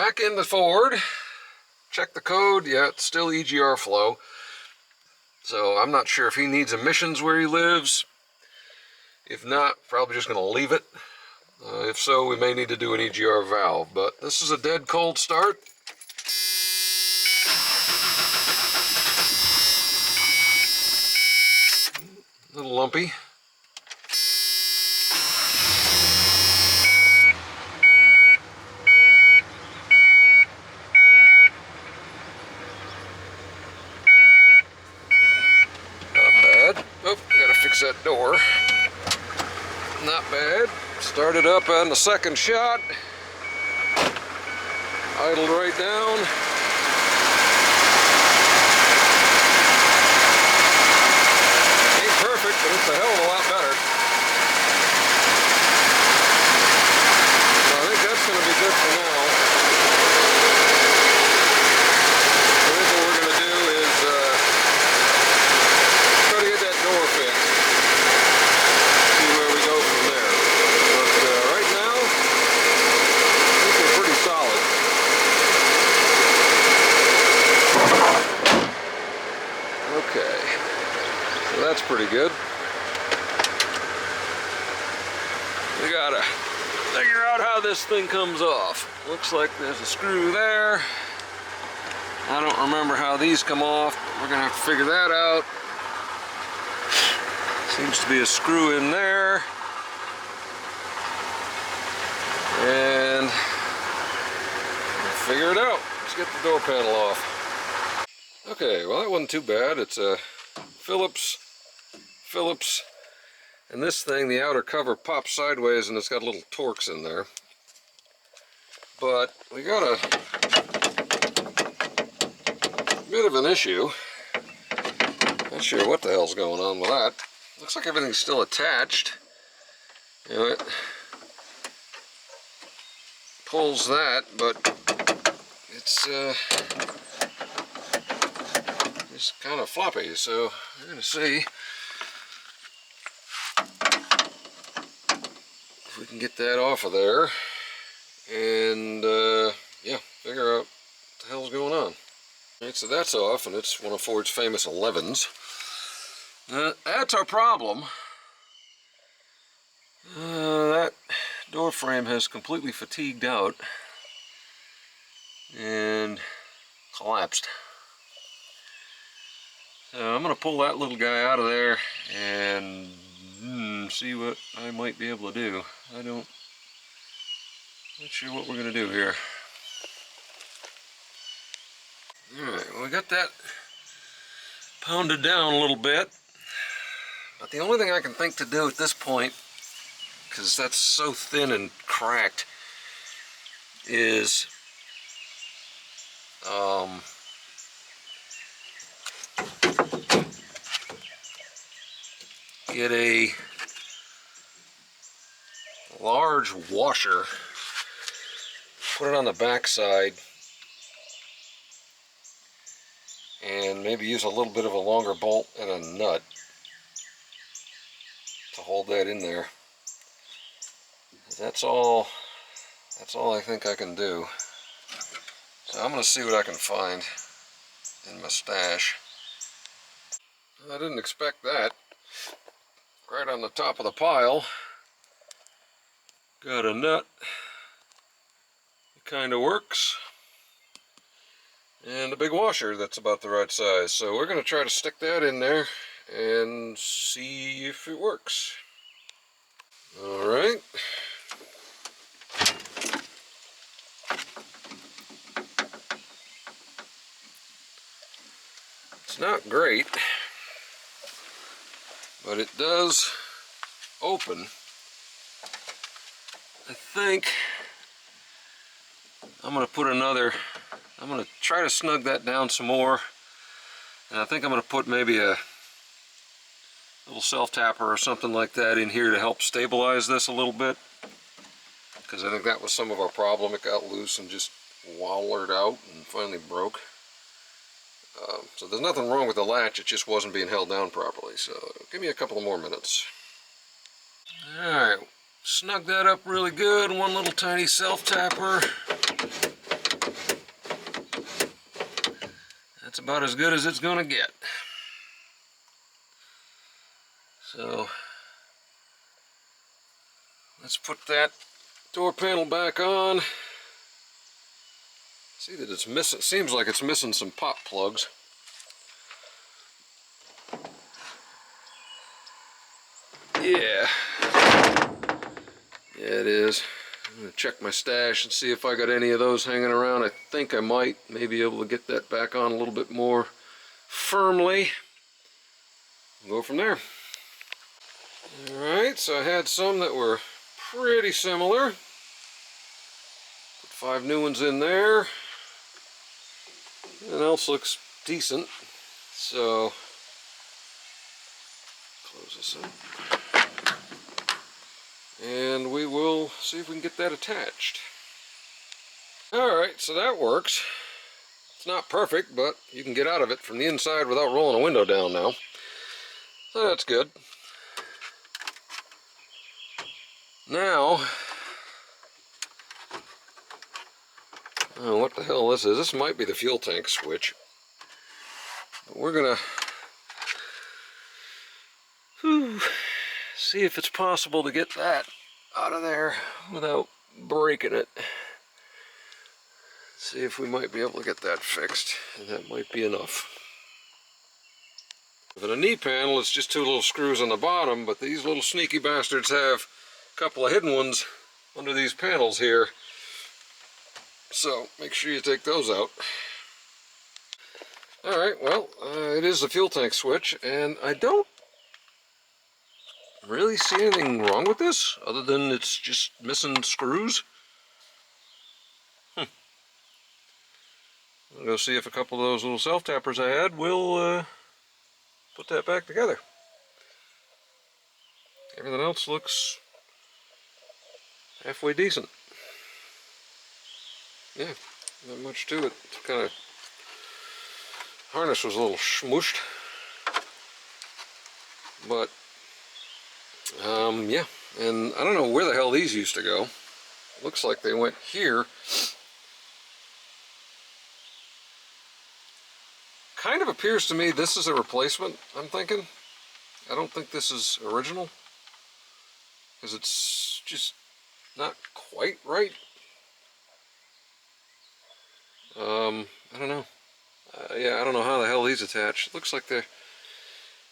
back in the Ford. Check the code. Yeah, it's still EGR flow. So I'm not sure if he needs emissions where he lives. If not, probably just going to leave it. If so, we may need to do an EGR valve. But this is a dead cold start. A little lumpy. That door. Not bad. Started up on the second shot. Idled right down. Ain't perfect, but it's a hell of a lot better. So I think that's going to be good for now. I think what we're going to do is try to get that door fixed. That's pretty good. We gotta figure out how this thing comes off. Looks like there's a screw there. I don't remember how these come off. We're gonna have to figure that out. Seems to be a screw in there. And we'll figure it out. Let's get the door panel off. Okay, well that wasn't too bad. It's a Phillips, and this thing, the outer cover pops sideways and it's got little Torx in there. But we got a bit of an issue. Not sure what the hell's going on with that. Looks like everything's still attached. You know, it pulls that, but it's kind of floppy, so we're going to see if we can get that off of there and yeah, figure out what the hell's going on. Alright, so that's off, and it's one of Ford's famous 11s. That's our problem. That door frame has completely fatigued out and collapsed. So I'm going to pull that little guy out of there and see what I might be able to do. Not sure what we're going to do here. Alright, well, we got that pounded down a little bit. But the only thing I can think to do at this point, because that's so thin and cracked, is get a large washer, put it on the back side, and maybe use a little bit of a longer bolt and a nut to hold that in there. That's all I think I can do. So I'm going to see what I can find in my stash. I didn't expect that. Right on the top of the pile, got a nut. It kind of works. And a big washer that's about the right size. So we're going to try to stick that in there and see if it works. Alright. It's not great, but it does open. I think I'm going to try to snug that down some more, and I think I'm going to put maybe a little self-tapper or something like that in here to help stabilize this a little bit, because I think that was some of our problem. It got loose and just wallered out and finally broke. So there's nothing wrong with the latch, it just wasn't being held down properly. So give me a couple of more minutes. Alright, snug that up really good. One little tiny self-tapper. That's about as good as it's gonna get. So let's put that door panel back on. See that it's missing, seems like it's missing some pop plugs. Yeah. Yeah, it is. I'm gonna check my stash and see if I got any of those hanging around. I think I might be able to get that back on a little bit more firmly. We'll go from there. Alright, so I had some that were pretty similar. Put 5 new ones in there. Everything else looks decent. So, close this up. And we will see if we can get that attached. Alright, so that works. It's not perfect, but you can get out of it from the inside without rolling a window down now. So that's good. Now, oh, what the hell this is? This might be the fuel tank switch. But we're gonna see if it's possible to get that out of there without breaking it. See if we might be able to get that fixed, and that might be enough. For the knee panel, it's just 2 little screws on the bottom, but these little sneaky bastards have a couple of hidden ones under these panels here. So make sure you take those out. Alright, well, it is the fuel tank switch, and I don't really see anything wrong with this, other than it's just missing screws. I'll go see if a couple of those little self-tappers I had will put that back together. Everything else looks halfway decent. Yeah, not much to it. It's kind of, harness was a little smooshed, but yeah, and I don't know where the hell these used to go. Looks like they went here. Kind of appears to me this is a replacement, I'm thinking. I don't think this is original, because it's just not quite right. I don't know. Yeah, I don't know how the hell these attach. It looks like there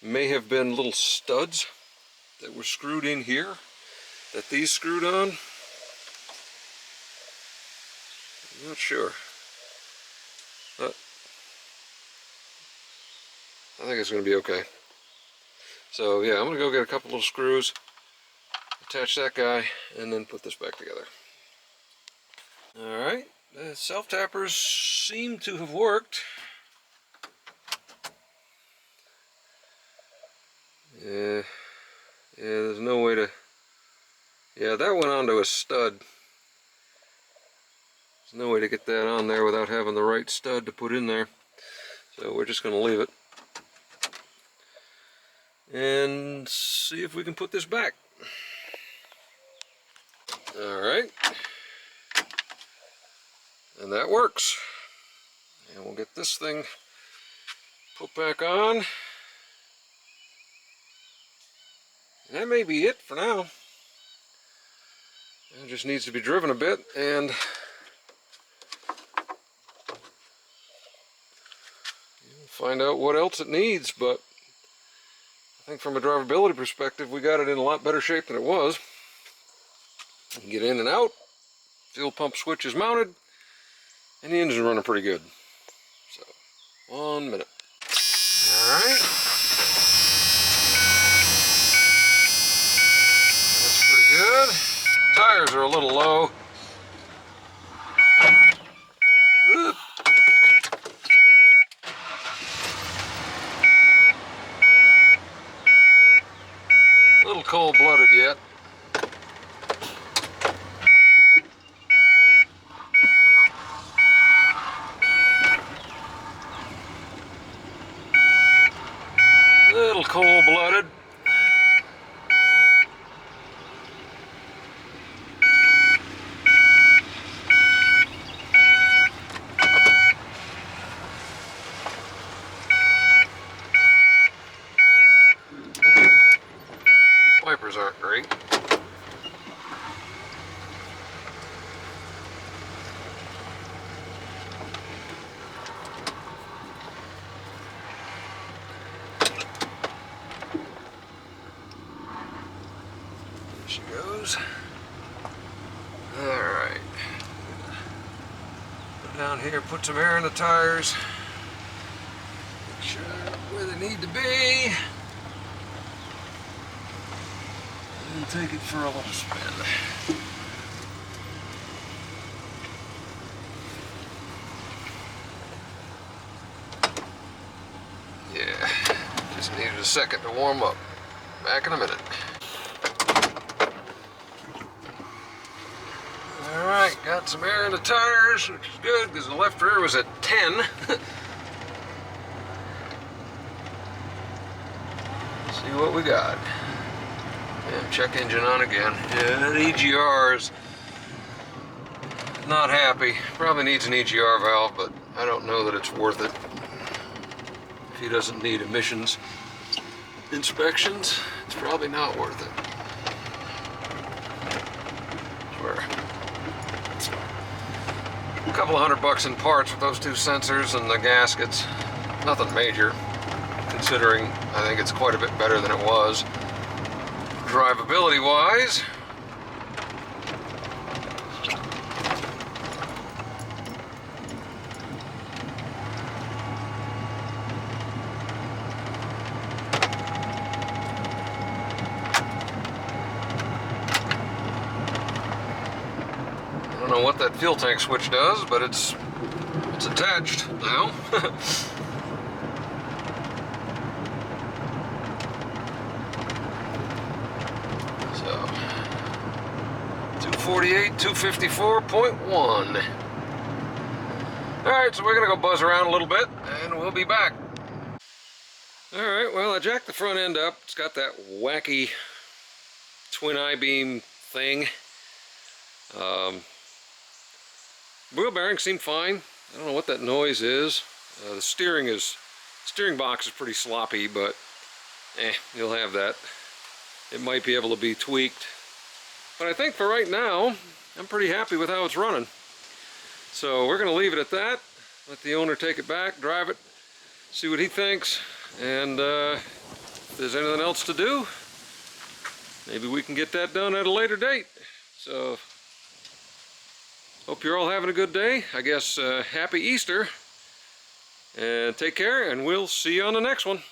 may have been little studs that were screwed in here that these screwed on. I'm not sure. But I think it's going to be okay. So yeah, I'm going to go get a couple little screws, attach that guy, and then put this back together. Alright, the self-tappers seem to have worked. Yeah, there's no way to... Yeah, that went onto a stud. There's no way to get that on there without having the right stud to put in there. So we're just going to leave it. And see if we can put this back. Alright. And that works. And we'll get this thing put back on. And that may be it for now. It just needs to be driven a bit, and you'll find out what else it needs, but I think from a drivability perspective, we got it in a lot better shape than it was. You can get in and out, fuel pump switch is mounted, and the engine's running pretty good. So, 1 minute. Alright. That's pretty good. Tires are a little low. Oop. A little cold-blooded yet. Little cold-blooded. Down here, put some air in the tires. Make sure they're where they need to be. And take it for a little spin. Yeah, just needed a second to warm up. Back in a minute. Alright, got some air in the tires, which is good because the left rear was at 10. See what we got. Yeah, check engine on again. Yeah, that EGR's not happy. Probably needs an EGR valve, but I don't know that it's worth it. If he doesn't need emissions inspections, it's probably not worth it. Swear. A couple of $100 in parts with those two sensors and the gaskets. Nothing major, considering I think it's quite a bit better than it was. Drivability wise, I don't know what that fuel tank switch does, but it's attached now. So 248, 254.1. Alright, so we're gonna go buzz around a little bit and we'll be back. Alright, well, I jacked the front end up. It's got that wacky twin I-beam thing. Wheel bearings seem fine. I don't know what that noise is. The steering box is pretty sloppy, but you'll have that. It might be able to be tweaked. But I think for right now, I'm pretty happy with how it's running. So we're going to leave it at that. Let the owner take it back, drive it, see what he thinks, and if there's anything else to do, maybe we can get that done at a later date. So hope you're all having a good day. I guess happy Easter, and take care, and we'll see you on the next one.